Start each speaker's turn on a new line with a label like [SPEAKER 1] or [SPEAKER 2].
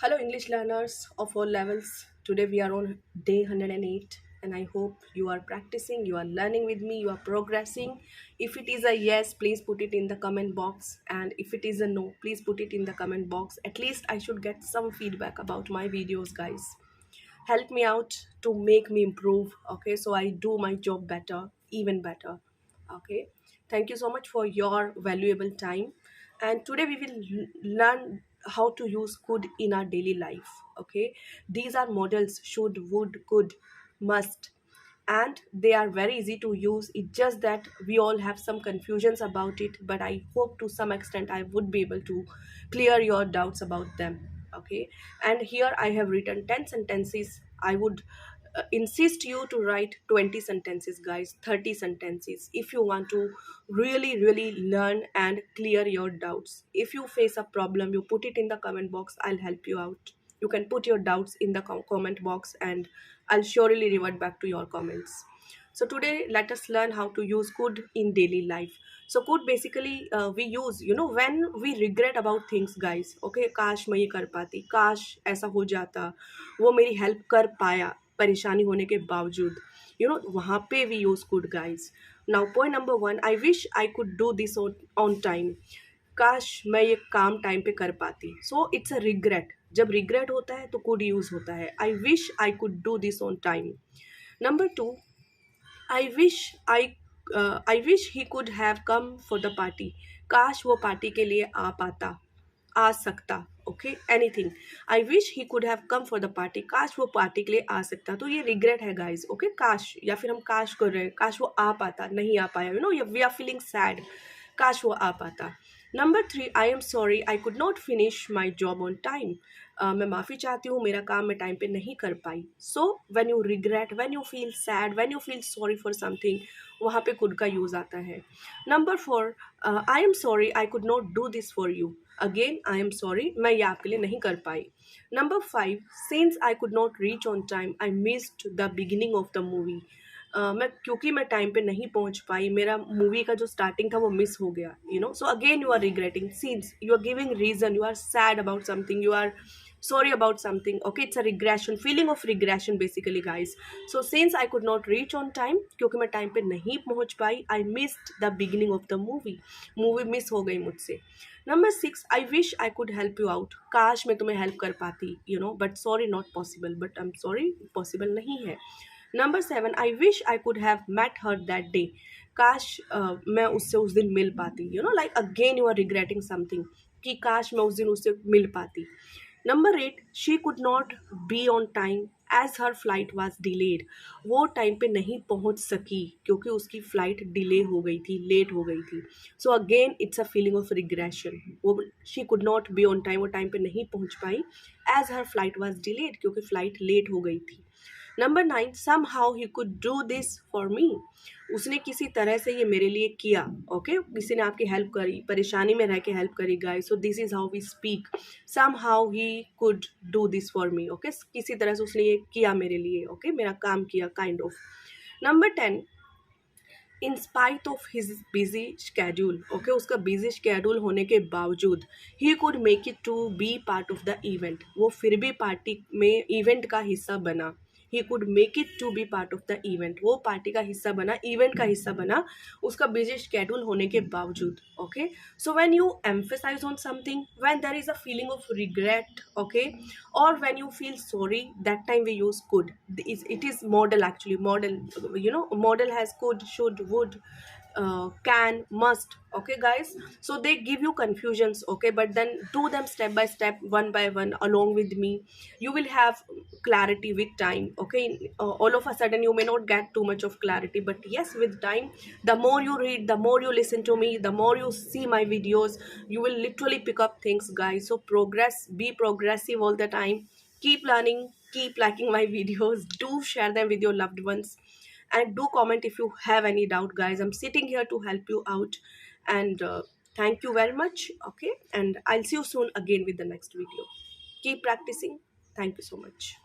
[SPEAKER 1] Hello, English learners of all levels. Today we are on day 108, and I hope you are practicing, you are learning with me, you are progressing. If it is a yes, please put it in the comment box, and if it is a no, please put it in the comment box. At least I should get some feedback about my videos, guys. Help me out to make me improve, okay, so I do my job better, even better. Okay, thank you so much for your valuable time, and today we will learn how to use could in our daily life. Okay, these are models: should, would, could, must, and they are very easy to use. It's just that we all have some confusions about it, but I hope to some extent I would be able to clear your doubts about them. Okay, and here I have written 10 sentences. I would insist you to write 20 sentences, guys, 30 sentences, if you want to really learn and clear your doubts. If you face a problem, you put it in the comment box, I'll help you out. You can put your doubts in the comment box, and I'll surely revert back to your comments. So today let us learn how to use could in daily life. So could basically we use, when we regret about things, guys. Okay, काश मैं ये कर पाती, काश ऐसा हो जाता, वो मेरी हेल्प कर पाया परेशानी होने के बावजूद, वहाँ पे we use could, guys. Now point number 1, I wish I could do this on time. काश मैं ये काम टाइम पे कर पाती. So it's a regret. जब रिग्रेट होता है तो कुड यूज होता है. आई wish I could do this on time. Number 2, I wish I wish he could have come for the party. काश वो पार्टी के लिए आ पाता, आ सकता. Okay, anything. I wish he could have come for the party. काश वो party के लिए आ सकता. तो ये रिग्रेट है, गाइज. ओके, काश, या फिर हम काश कर रहे हैं, काश वो आ पाता, नहीं आ पाया, वी आर फीलिंग सैड. काश वो आ पाता. Number 3, I am sorry I could not finish my job on time. मैं माफ़ी चाहती हूँ, मेरा काम मैं टाइम पे नहीं कर पाई. So when you regret, when you feel sad, when you feel sorry for something, वहाँ पे कुड का यूज़ आता है. Number 4, I am sorry I could not do this for you. Again, I am sorry, मैं ये आपके लिए नहीं कर पाई. Number 5, since I could not reach on time I missed the beginning of the movie. क्योंकि मैं टाइम पे नहीं पहुंच पाई, मेरा मूवी का जो स्टार्टिंग था वो मिस हो गया. So again you are regretting, since you are giving reason, you are sad about something, you are sorry about something. Okay, it's a regression, feeling of regression basically, guys. So since I could not reach on time, क्योंकि मैं time पे नहीं पहुंच पाई, I missed the beginning of the movie miss हो गई मुझसे. Number 6, I wish I could help you out. काश मैं तुम्हें हेल्प कर पाती, but sorry not possible. But I am sorry, possible नहीं है. Number 7, I wish I could have met her that day. काश मैं उससे उस दिन मिल पाती. Like again you are regretting something, कि काश मैं उस दिन उससे मिल पाती. Number 8, she could not be on time as her flight was delayed. वो टाइम पे नहीं पहुंच सकी क्योंकि उसकी फ्लाइट डिले हो गई थी, लेट हो गई थी. So again it's a feeling of regression. वो she could not be on time, वो टाइम पे नहीं पहुंच पाई, as her flight was delayed, क्योंकि फ्लाइट लेट हो गई थी. Number 9, somehow he could do this for me. उसने किसी तरह से ये मेरे लिए किया. ओके, किसी ने आपकी हेल्प करी, परेशानी में रह के हेल्प करी, guys. So this is how we speak, somehow he could do this for me. Okay, किसी तरह से उसने ये किया मेरे लिए. ओके, मेरा काम किया, kind of. Number 10, in spite of his busy schedule. Okay, उसका बिजी शेड्यूल होने के बावजूद, he could make it to be part of the event. वो फिर भी पार्टी में, इवेंट का हिस्सा बना. He could make it to be part of the event. वो पार्टी का हिस्सा बना, इवेंट का हिस्सा बना, उसका बिजी शेड्यूल होने के बावजूद. Okay, so when you emphasise on something, when there is a feeling of regret, okay, or when you feel sorry, that time we use could. It is model, actually. Model, model has could, should, would, can, must. Okay, guys, so they give you confusions. Okay, but then do them step by step, one by one, along with me. You will have clarity with time. Okay, all of a sudden you may not get too much of clarity, but yes, with time, the more you read, the more you listen to me, the more you see my videos, you will literally pick up things, guys. So progress, be progressive all the time. Keep learning, keep liking my videos, do share them with your loved ones, and do comment if you have any doubt, guys. I'm sitting here to help you out. And thank you very much. Okay, and I'll see you soon again with the next video. Keep practicing. Thank you so much.